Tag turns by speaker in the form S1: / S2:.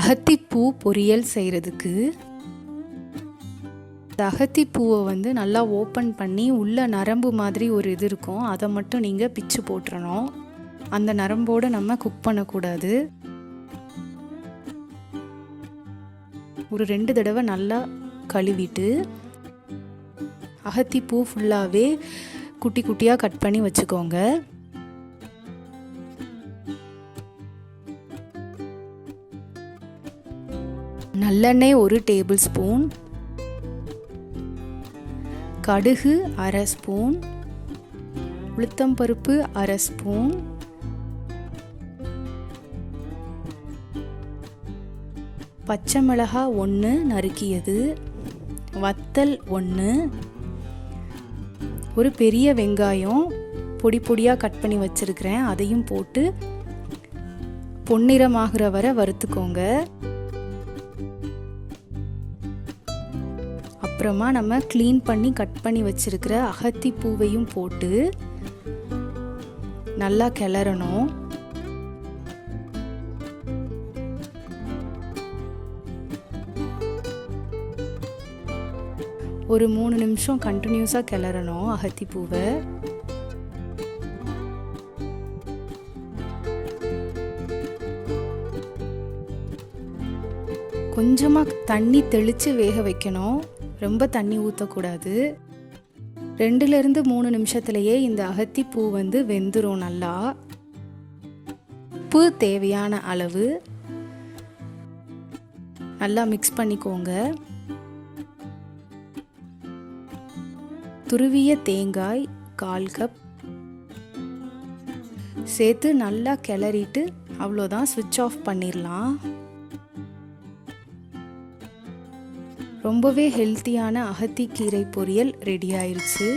S1: அகத்திப்பூ பொரியல் செய்கிறதுக்கு இந்த அகத்திப்பூவை வந்து நல்லா ஓப்பன் பண்ணி உள்ளே நரம்பு மாதிரி ஒரு இது இருக்கும், அதை மட்டும் நீங்கள் பிச்சு போட்டுறணும். அந்த நரம்போடு நம்ம குக் பண்ணக்கூடாது. ஒரு 2 தடவை நல்லா கழுவிட்டு அகத்திப்பூ ஃபுல்லாகவே குட்டி குட்டியாக கட் பண்ணி வச்சுக்கோங்க. நல்லெண்ணெய் 1 டேபிள் ஸ்பூன், கடுகு 1/2 ஸ்பூன், உளுத்தம்பருப்பு 1/2 ஸ்பூன், பச்சை மிளகாய் 1 நறுக்கியது, வத்தல் 1, ஒரு பெரிய வெங்காயம் பொடி பொடியாக கட் பண்ணி வச்சுருக்கிறேன், அதையும் போட்டு பொன்னிறமாகிற வரை வறுத்துக்கோங்க. அப்புறமா நம்ம க்ளீன் பண்ணி கட் பண்ணி வச்சுருக்கிற அகத்திப்பூவையும் போட்டு நல்லா கிளறணும். ஒரு 3 நிமிஷம் கண்டினியூஸாக கிளறணும் அகத்திப்பூவை. கொஞ்சமாக தண்ணி தெளித்து வேக வைக்கணும், ரொம்ப தண்ணி ஊற்றக்கூடாது. 2லேருந்து 3 நிமிஷத்துலேயே இந்த அகத்திப்பூ வந்து வெந்துடும். நல்லா உப்பு தேவையான அளவு நல்லா மிக்ஸ் பண்ணிக்கோங்க. துருவிய தேங்காய் 1/4 கப் சேர்த்து நல்லா கிளறிட்டு அவ்வளோதான், ஸ்விட்ச் ஆஃப் பண்ணிடலாம். ரொம்பவே ஹெல்த்தியான அகத்தி கீரை பொரியல் ரெடி ஆயிடுச்சு.